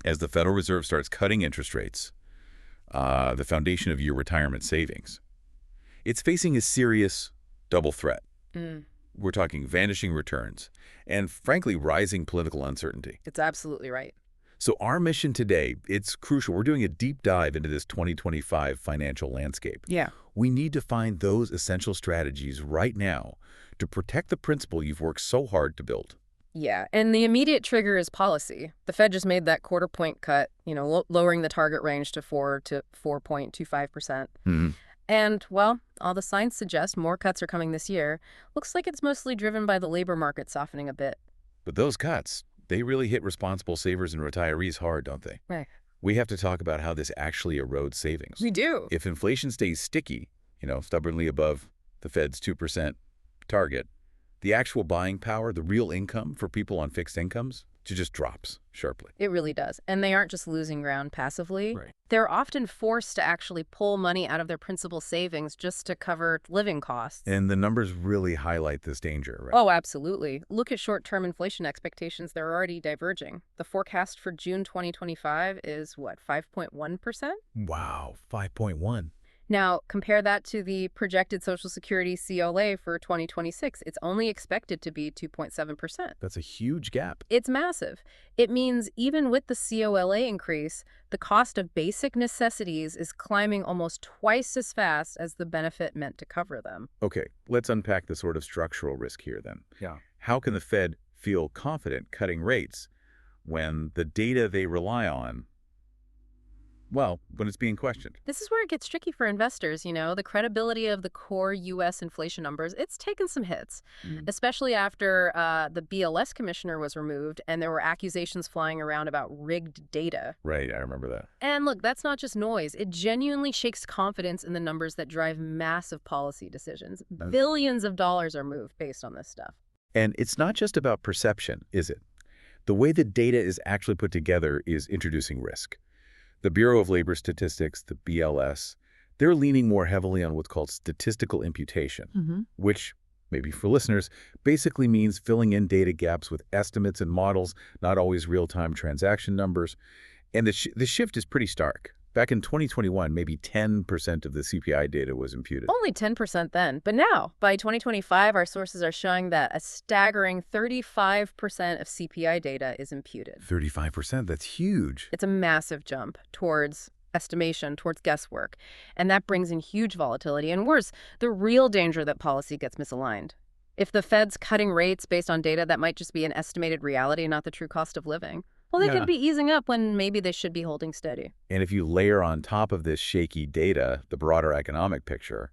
As the Federal Reserve starts cutting interest rates, the foundation of your retirement savings, it's facing a serious double threat. We're talking vanishing returns and, frankly, rising political uncertainty. It's absolutely right. So our mission today, it's crucial. We're doing a deep dive into this 2025 financial landscape. Yeah. We need to find those essential strategies right now to protect the principle you've worked so hard to build. Yeah, and the immediate trigger is policy. The Fed just made that quarter-point cut, lowering the target range to 4 to 4.25%. And, well, all the signs suggest more cuts are coming this year. Looks like it's mostly driven by the labor market softening a bit. But those cuts, they really hit responsible savers and retirees hard, don't they? Right. We have to talk about how this actually erodes savings. We do. If inflation stays sticky, stubbornly above the Fed's 2% target, the actual buying power, the real income for people on fixed incomes, just drops sharply. It really does. And they aren't just losing ground passively. Right. They're often forced to actually pull money out of their principal savings just to cover living costs. And the numbers really highlight this danger, right? Oh, absolutely. Look at short-term inflation expectations. They're already diverging. The forecast for June 2025 is, 5.1%? Wow, 5.1. Now, compare that to the projected Social Security COLA for 2026. It's only expected to be 2.7%. That's a huge gap. It's massive. It means even with the COLA increase, the cost of basic necessities is climbing almost twice as fast as the benefit meant to cover them. Okay, let's unpack the sort of structural risk here then. Yeah. How can the Fed feel confident cutting rates when the data they rely on, when it's being questioned? This is where it gets tricky for investors, The credibility of the core U.S. inflation numbers, it's taken some hits, especially after the BLS commissioner was removed and there were accusations flying around about rigged data. Right, I remember that. And look, that's not just noise. It genuinely shakes confidence in the numbers that drive massive policy decisions. Billions of dollars are moved based on this stuff. And it's not just about perception, is it? The way the data is actually put together is introducing risk. The Bureau of Labor Statistics, the BLS, they're leaning more heavily on what's called statistical imputation, which, maybe for listeners, basically means filling in data gaps with estimates and models, not always real-time transaction numbers. And the shift is pretty stark. Back in 2021, maybe 10% of the CPI data was imputed. Only 10% then. But now, by 2025, our sources are showing that a staggering 35% of CPI data is imputed. 35%? That's huge. It's a massive jump towards estimation, towards guesswork. And that brings in huge volatility. And worse, the real danger that policy gets misaligned. If the Fed's cutting rates based on data that might just be an estimated reality, not the true cost of living, well, they could be easing up when maybe they should be holding steady. And if you layer on top of this shaky data, the broader economic picture,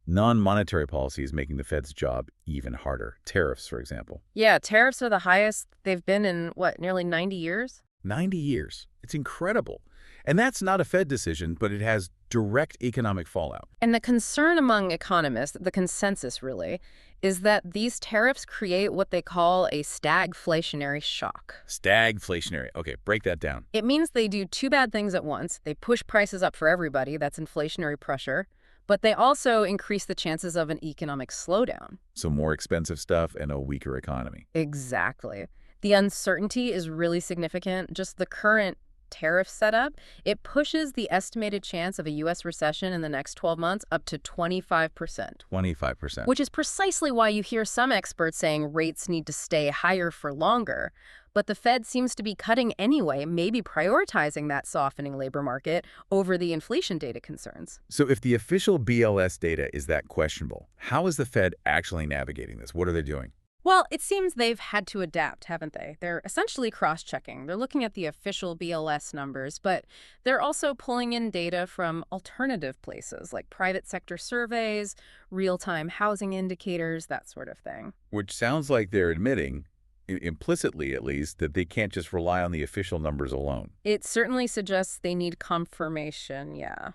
non-monetary policy is making the Fed's job even harder. Tariffs, for example. Yeah, tariffs are the highest they've been in, nearly 90 years? 90 years. It's incredible. And that's not a Fed decision, but it has direct economic fallout. And the concern among economists, the consensus really, is that these tariffs create what they call a stagflationary shock. Stagflationary. Okay, break that down. It means they do two bad things at once. They push prices up for everybody, that's inflationary pressure, but they also increase the chances of an economic slowdown. So more expensive stuff and a weaker economy. Exactly. The uncertainty is really significant. Just the current tariff setup, it pushes the estimated chance of a U.S. recession in the next 12 months up to 25%. 25%. Which is precisely why you hear some experts saying rates need to stay higher for longer. But the Fed seems to be cutting anyway, maybe prioritizing that softening labor market over the inflation data concerns. So if the official BLS data is that questionable, how is the Fed actually navigating this? What are they doing? Well, it seems they've had to adapt, haven't they? They're essentially cross-checking. They're looking at the official BLS numbers, but they're also pulling in data from alternative places like private sector surveys, real-time housing indicators, that sort of thing. Which sounds like they're admitting, implicitly at least, that they can't just rely on the official numbers alone. It certainly suggests they need confirmation, yeah.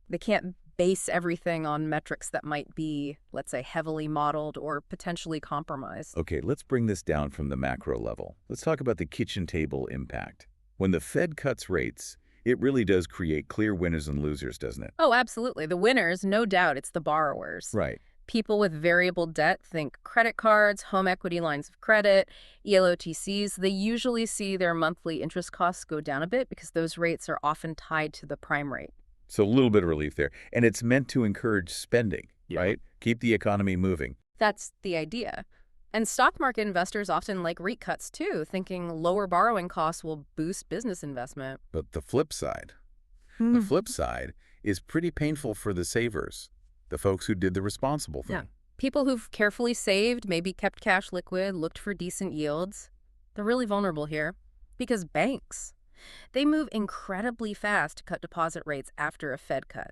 They can't base everything on metrics that might be, let's say, heavily modeled or potentially compromised. Okay, let's bring this down from the macro level. Let's talk about the kitchen table impact. When the Fed cuts rates, it really does create clear winners and losers, doesn't it? Oh, absolutely. The winners, no doubt, it's the borrowers. Right. People with variable debt, think credit cards, home equity lines of credit, ELOTCs, they usually see their monthly interest costs go down a bit because those rates are often tied to the prime rate. So a little bit of relief there. And it's meant to encourage spending, Yeah. right? Keep the economy moving. That's the idea. And stock market investors often like rate cuts too, thinking lower borrowing costs will boost business investment. But the flip side, the flip side is pretty painful for the savers, the folks who did the responsible thing. Yeah. People who've carefully saved, maybe kept cash liquid, looked for decent yields, they're really vulnerable here. Because banks, they move incredibly fast to cut deposit rates after a Fed cut.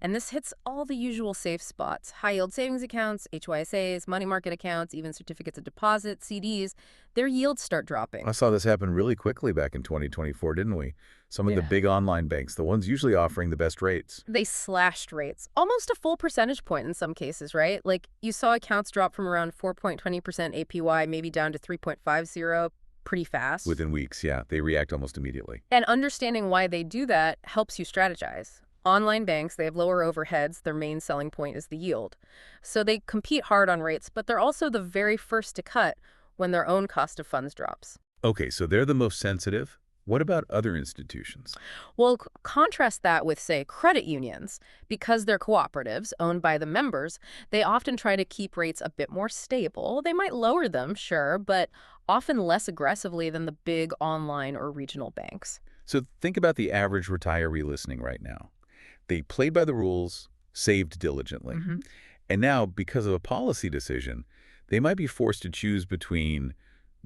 And this hits all the usual safe spots: high-yield savings accounts, HYSAs, money market accounts, even certificates of deposit, CDs. Their yields start dropping. I saw this happen really quickly back in 2024, didn't we? Some of the Yeah. big online banks, the ones usually offering the best rates. They slashed rates, almost a full percentage point in some cases, right? Like you saw accounts drop from around 4.20% APY maybe down to 3.50 pretty fast. Within weeks, yeah. They react almost immediately. And understanding why they do that helps you strategize. Online banks, they have lower overheads. Their main selling point is the yield. So they compete hard on rates, but they're also the very first to cut when their own cost of funds drops. Okay, so they're the most sensitive. What about other institutions? Well, contrast that with, say, credit unions. Because they're cooperatives owned by the members, they often try to keep rates a bit more stable. They might lower them, sure, but often less aggressively than the big online or regional banks. So think about the average retiree listening right now. They played by the rules, saved diligently. And now, because of a policy decision, they might be forced to choose between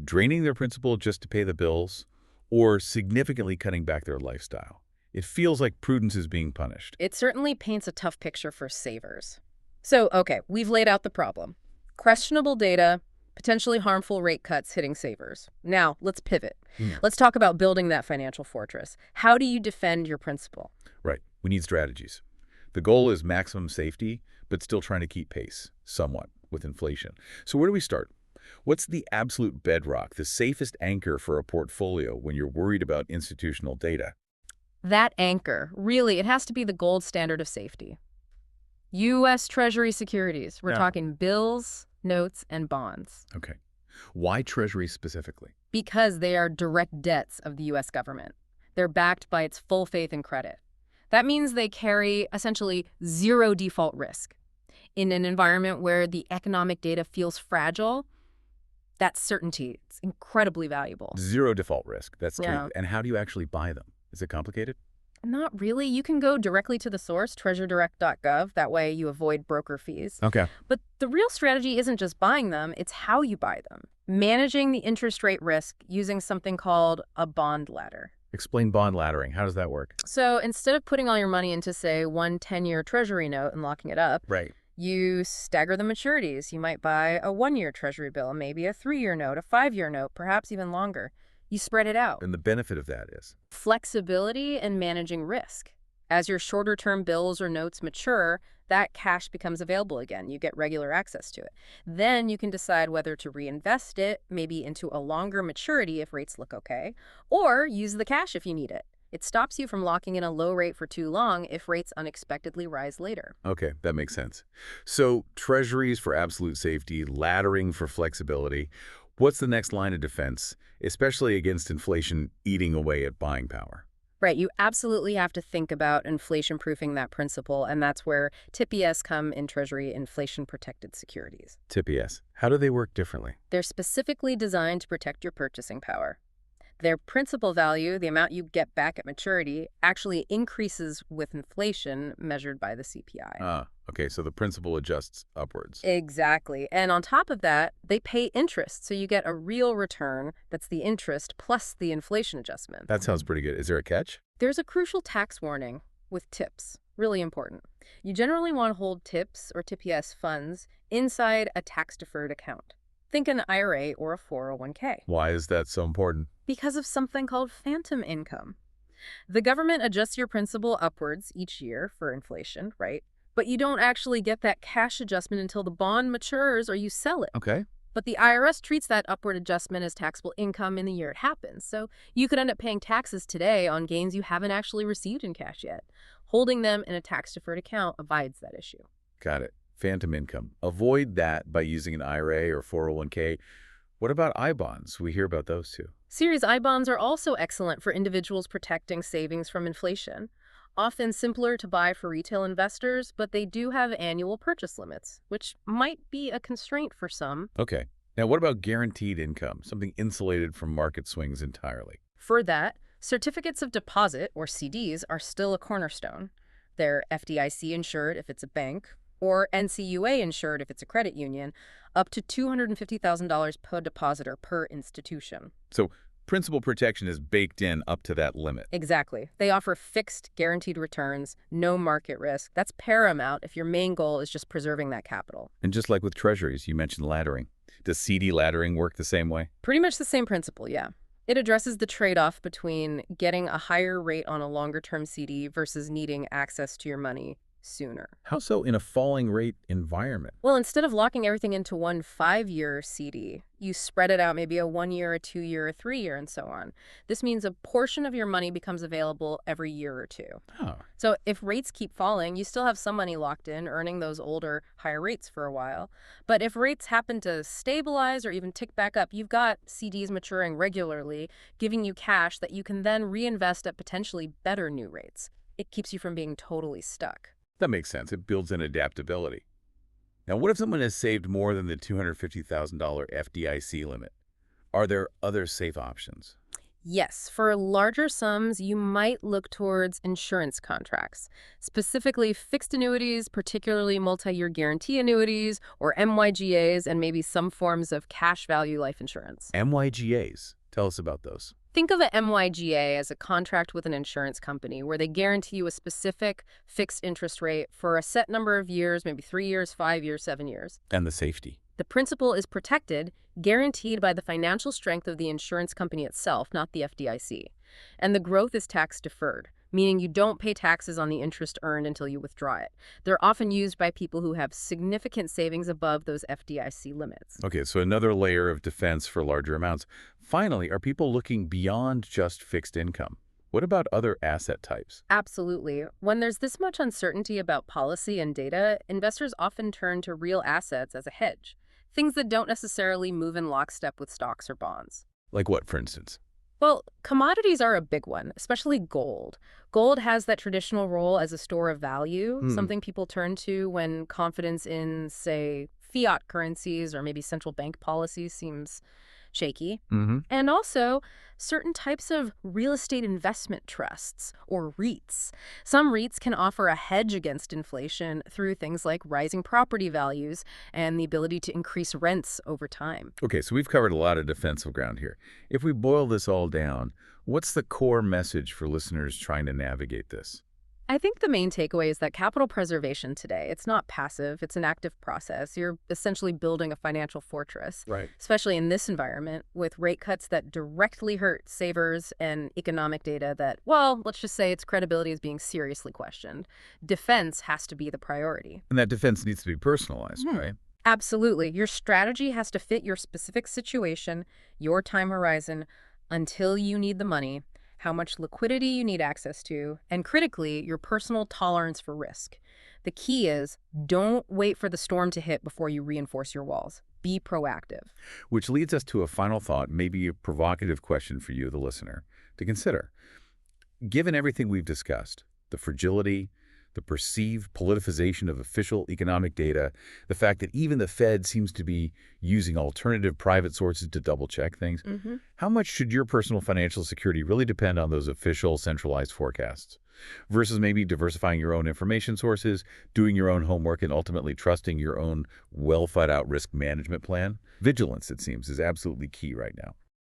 draining their principal just to pay the bills or significantly cutting back their lifestyle. It feels like prudence is being punished. It certainly paints a tough picture for savers. So, okay, we've laid out the problem. Questionable data, potentially harmful rate cuts hitting savers. Now, let's pivot. Let's talk about building that financial fortress. How do you defend your principal? Right. We need strategies. The goal is maximum safety, but still trying to keep pace, somewhat, with inflation. So where do we start? What's the absolute bedrock, the safest anchor for a portfolio when you're worried about institutional data? That anchor, really, it has to be the gold standard of safety. U.S. Treasury securities. We're Yeah. talking bills, notes, and bonds. Okay. Why Treasury specifically? Because they are direct debts of the U.S. government. They're backed by its full faith and credit. That means they carry essentially zero default risk. In an environment where the economic data feels fragile, that certainty is incredibly valuable. Zero default risk. That's true. Yeah. And how do you actually buy them? Is it complicated? Not really. You can go directly to the source, treasuredirect.gov. That way you avoid broker fees. Okay. But the real strategy isn't just buying them, it's how you buy them. Managing the interest rate risk using something called a bond ladder. Explain bond laddering. How does that work? So instead of putting all your money into, say, one 10-year treasury note and locking it up, Right. you stagger the maturities. You might buy a 1-year treasury bill, maybe a 3-year note, a 5-year note, perhaps even longer. You spread it out. And the benefit of that is? Flexibility and managing risk. As your shorter-term bills or notes mature, that cash becomes available again. You get regular access to it. Then you can decide whether to reinvest it, maybe into a longer maturity if rates look okay, or use the cash if you need it. It stops you from locking in a low rate for too long if rates unexpectedly rise later. Okay, that makes sense. So treasuries for absolute safety, laddering for flexibility. What's the next line of defense, especially against inflation eating away at buying power? Right, you absolutely have to think about inflation-proofing that principle, and that's where TIPS come in Treasury inflation-protected securities. TIPS. How do they work differently? They're specifically designed to protect your purchasing power. Their principal value, the amount you get back at maturity, actually increases with inflation measured by the CPI. Okay, so the principal adjusts upwards. Exactly. And on top of that, they pay interest, so you get a real return that's the interest plus the inflation adjustment. That sounds pretty good. Is there a catch? There's a crucial tax warning with TIPS. Really important. You generally want to hold TIPS or TPS funds inside a tax-deferred account. Think an IRA or a 401k. Why is that so important? Because of something called phantom income. The government adjusts your principal upwards each year for inflation, right? But you don't actually get that cash adjustment until the bond matures or you sell it. Okay. But the IRS treats that upward adjustment as taxable income in the year it happens. So you could end up paying taxes today on gains you haven't actually received in cash yet. Holding them in a tax-deferred account avoids that issue. Got it. Phantom income. Avoid that by using an IRA or 401k. What about I bonds? We hear about those too. Series I bonds are also excellent for individuals protecting savings from inflation. Often simpler to buy for retail investors, but they do have annual purchase limits, which might be a constraint for some. Okay. Now, what about guaranteed income, something insulated from market swings entirely? For that, certificates of deposit, or CDs, are still a cornerstone. They're FDIC insured if it's a bank, or NCUA insured if it's a credit union, up to $250,000 per depositor per institution. So principal protection is baked in up to that limit. Exactly. They offer fixed, guaranteed returns, no market risk. That's paramount if your main goal is just preserving that capital. And just like with treasuries, you mentioned laddering. Does CD laddering work the same way? Pretty much the same principle, yeah. It addresses the trade-off between getting a higher rate on a longer-term CD versus needing access to your money sooner. How so in a falling rate environment? Well, instead of locking everything into one 5-year CD, you spread it out, maybe a 1-year, a 2-year, a 3-year, and so on. This means a portion of your money becomes available every year or two. Oh, So if rates keep falling, you still have some money locked in, earning those older, higher rates for a while. But if rates happen to stabilize or even tick back up, you've got CDs maturing regularly, giving you cash that you can then reinvest at potentially better new rates. It keeps you from being totally stuck. that makes sense. It builds in adaptability. Now, what if someone has saved more than the $250,000 FDIC limit? Are there other safe options? Yes, for larger sums, you might look towards insurance contracts, specifically fixed annuities, particularly multi-year guarantee annuities, or MYGAs, and maybe some forms of cash value life insurance. MYGAs. Tell us about those. Think of a MYGA as a contract with an insurance company where they guarantee you a specific fixed interest rate for a set number of years, maybe 3 years, 5 years, 7 years. And the safety. The principal is protected, guaranteed by the financial strength of the insurance company itself, not the FDIC. And the growth is tax deferred, meaning you don't pay taxes on the interest earned until you withdraw it. They're often used by people who have significant savings above those FDIC limits. Okay, so another layer of defense for larger amounts. Finally, are people looking beyond just fixed income? What about other asset types? Absolutely. When there's this much uncertainty about policy and data, investors often turn to real assets as a hedge. Things that don't necessarily move in lockstep with stocks or bonds. Like what, for instance? Well, commodities are a big one, especially gold. Gold has that traditional role as a store of value, something people turn to when confidence in, say, fiat currencies or maybe central bank policies seems shaky. And also, certain types of real estate investment trusts, or REITs. Some REITs can offer a hedge against inflation through things like rising property values and the ability to increase rents over time. Okay, so we've covered a lot of defensive ground here. If we boil this all down, what's the core message for listeners trying to navigate this? I think the main takeaway is that capital preservation today, it's not passive, it's an active process. You're essentially building a financial fortress, Right. especially in this environment with rate cuts that directly hurt savers and economic data that, well, let's just say its credibility is being seriously questioned. Defense has to be the priority. And that defense needs to be personalized, right? Absolutely. Your strategy has to fit your specific situation, your time horizon, until you need the money, how much liquidity you need access to, and critically, your personal tolerance for risk. The key is don't wait for the storm to hit before you reinforce your walls. Be proactive. Which leads us to a final thought, maybe a provocative question for you, the listener, to consider. Given everything we've discussed, the fragility, the perceived politicization of official economic data, the fact that even the Fed seems to be using alternative private sources to double-check things, how much should your personal financial security really depend on those official centralized forecasts versus maybe diversifying your own information sources, doing your own homework, and ultimately trusting your own well-thought-out risk management plan? Vigilance, it seems, is absolutely key right now.